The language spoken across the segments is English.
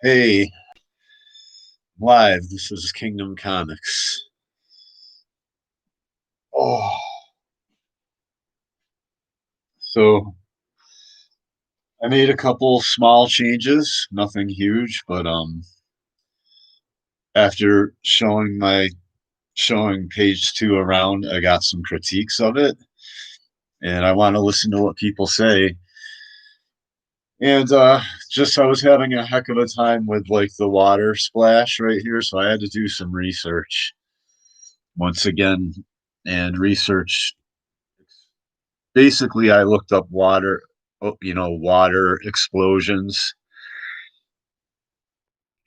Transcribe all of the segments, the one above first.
Hey, live. This is Kingdom Comics. Oh, so I made a couple small changes, nothing huge, but after showing page two around, I got some critiques of it, and I want to listen to what people say. And just I was having a heck of a time with like the water splash right here, so I had to do some research once again, and research basically I looked up water, water explosions,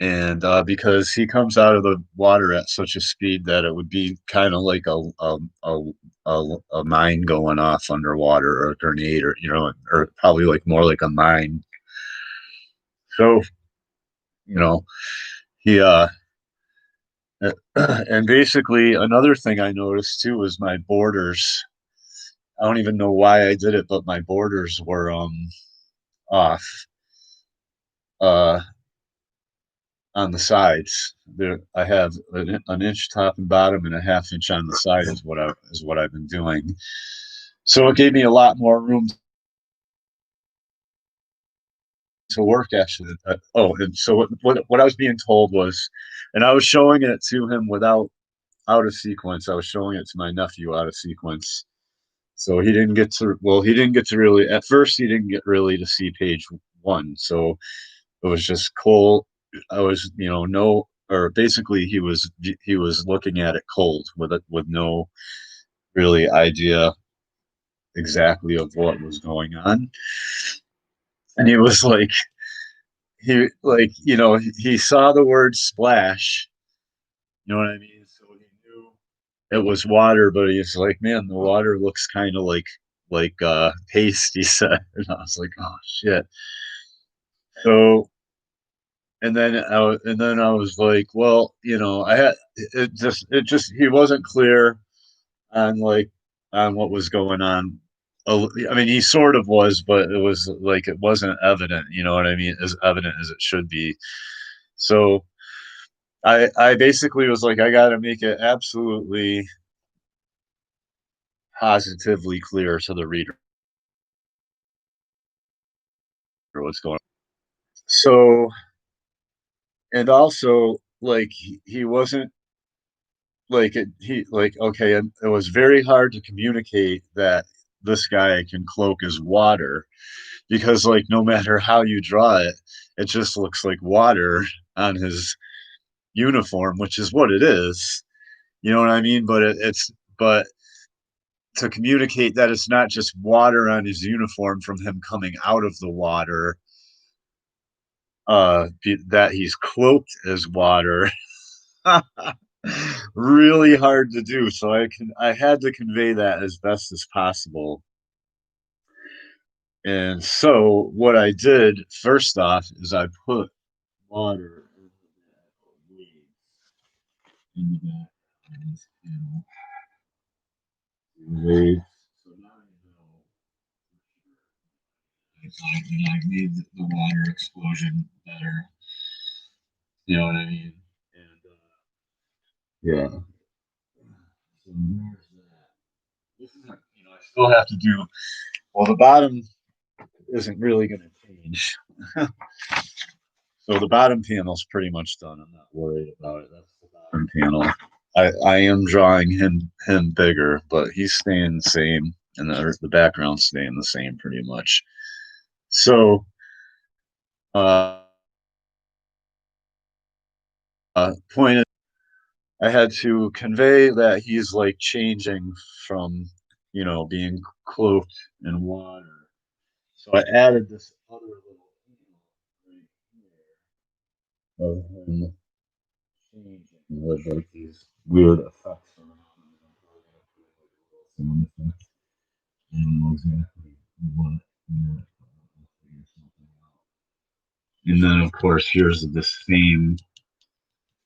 and because he comes out of the water at such a speed that it would be kind of like a mine going off underwater, or a grenade, or or probably like more like a mine. So you know he and basically another thing I noticed too was my borders. I don't even know why I did it, but my borders were off. Uh, on the sides. There, I have an inch top and bottom, and a half inch on the side is what I've been doing. So it gave me a lot more room to work actually. And so what I was being told was, and I was showing it to him without out of sequence. I was showing it to my nephew out of sequence. So he didn't get to he didn't get to really at first he didn't get really to see page one. So it was just cold. I was, no, or basically he was looking at it cold with no really idea exactly of what was going on, and he was like he saw the word splash, you know what I mean? So he knew it was water, but he's like, man, the water looks kind of like paste. He said, and I was like, oh shit. So and then I was like, well, I had it just he wasn't clear on on what was going on. I mean, he sort of was, but it was like it wasn't evident. You know what I mean? As evident as it should be. So I basically was like, I got to make it absolutely positively clear to the reader what's going on. So and also like he wasn't he like okay, and it was very hard to communicate that this guy can cloak as water, because like no matter how you draw it, it just looks like water on his uniform, which is what it is. You know what I mean? But to communicate that it's not just water on his uniform from him coming out of the water, that he's cloaked as water. Really hard to do. So I had to convey that as best as possible. And so what I did first off is I put water in the back of this panel. Wave. So now you know I made the water explosion better. You know what I mean? And yeah. So there's that. This is, I still have to do. Well, the bottom isn't really going to change. So the bottom panel is pretty much done. I'm not worried about it. That's the bottom panel. I am drawing him bigger, but he's staying the same, and the background's staying the same pretty much. So uh, point is, I had to convey that he's like changing from being cloaked in water. So I added this other little panel right here of him changing with like these weird effects around him. I don't know exactly what yet. And then, of course, here's the same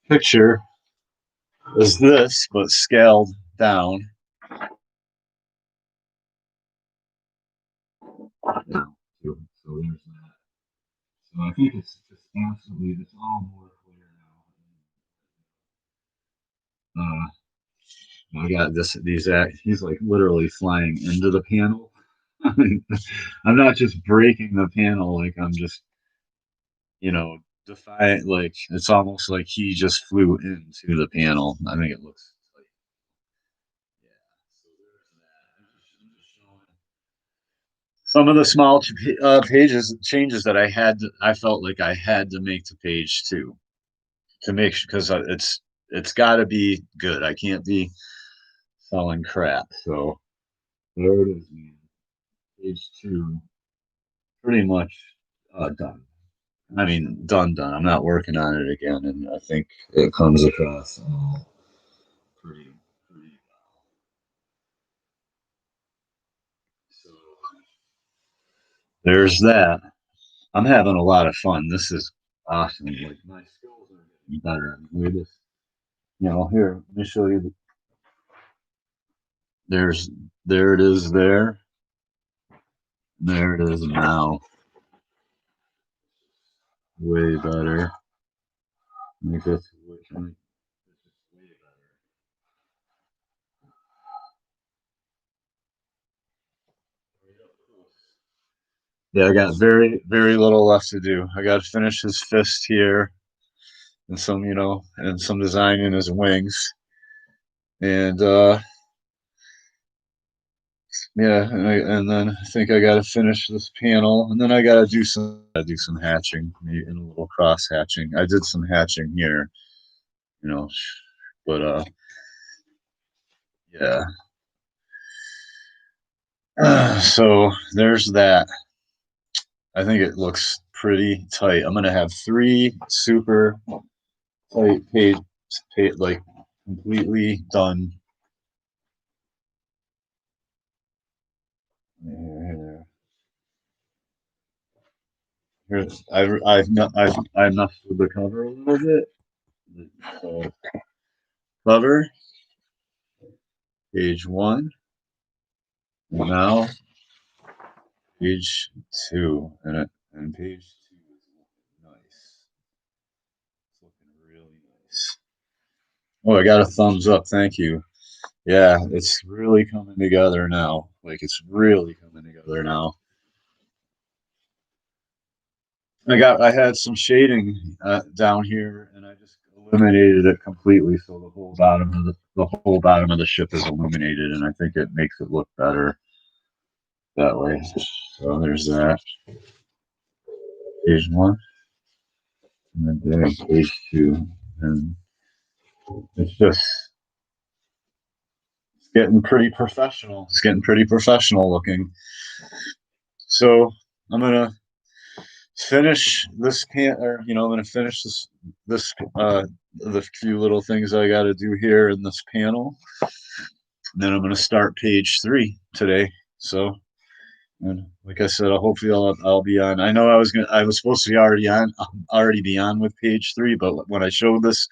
picture as this, but scaled down. So there's that. So I think it's just absolutely, it's all more clear now. I got these act. He's like literally flying into the panel. I'm not just breaking the panel, like I'm just, defying. Like it's almost like he just flew into the panel. I think it looks like, yeah. So there's that. I'm just showing some of the small pages changes that I felt like I had to make to page two to make sure, because it's got to be good. I can't be selling crap. So there it is, man. Page two, pretty much done. I mean, done. I'm not working on it again, and I think it comes across pretty, pretty well. So there's that. I'm having a lot of fun. This is awesome. Like my skills are getting better. We just, here. Let me show you. There's, there it is. There it is now. Way better. Make this way better. Yeah, I got very, very little left to do. I got to finish his fist here, and some design in his wings, and yeah, and then I think I got to finish this panel, and then I got to do some hatching, maybe in a little cross hatching. I did some hatching here, you know, but yeah. So there's that. I think it looks pretty tight. I'm gonna have three super tight like completely done. Here, I messed with the cover a little bit. So cover page one, and now page two, and page two is looking nice. It's looking really nice. Oh, I got a thumbs up. Thank you. Yeah, it's really coming together now. Like it's really coming together now. I had some shading down here, and I just eliminated it completely. So the whole bottom of the ship is illuminated, and I think it makes it look better that way. So there's that. Page one, and then there's page two, and it's getting pretty professional. It's getting pretty professional looking. So I'm gonna finish this or I'm gonna finish this the few little things I got to do here in this panel. And then I'm gonna start page three today. So, and like I said, hopefully I'll be on. I know I was supposed to be already be on with page three, but when I showed this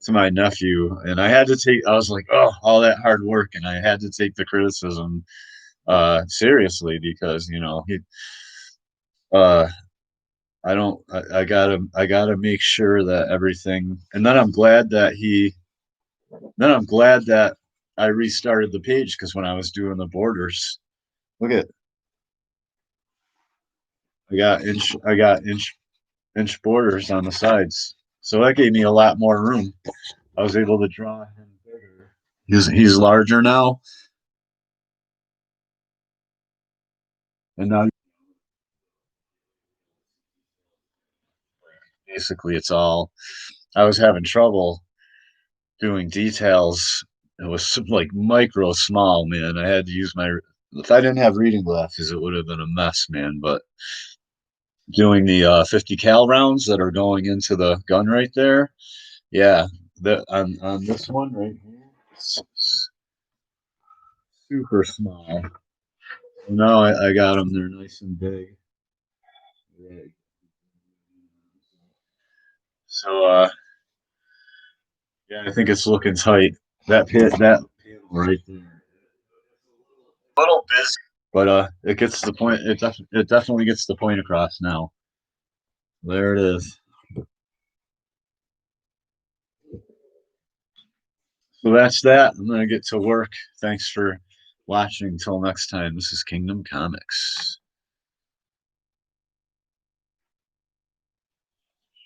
to my nephew, and I was like, oh, all that hard work, and I had to take the criticism seriously because he uh I don't. I gotta make sure that everything. And then I'm glad that he. Then I'm glad that I restarted the page because when I was doing the borders, look at I got inch borders on the sides, so that gave me a lot more room. I was able to draw him bigger. He's larger now, and now basically it's all. I was having trouble doing details. It was like micro small, man. I had to use my. If I didn't have reading glasses, it would have been a mess, man. But doing the 50 cal rounds that are going into the gun right there, yeah, on this one right here, it's super small. So now I got them. They're nice and big. Right. So yeah, I think it's looking tight. That panel right there. Little busy, but it gets the point. It definitely gets the point across now. There it is. So that's that. I'm gonna get to work. Thanks for watching. Until next time, this is Kingdom Comics.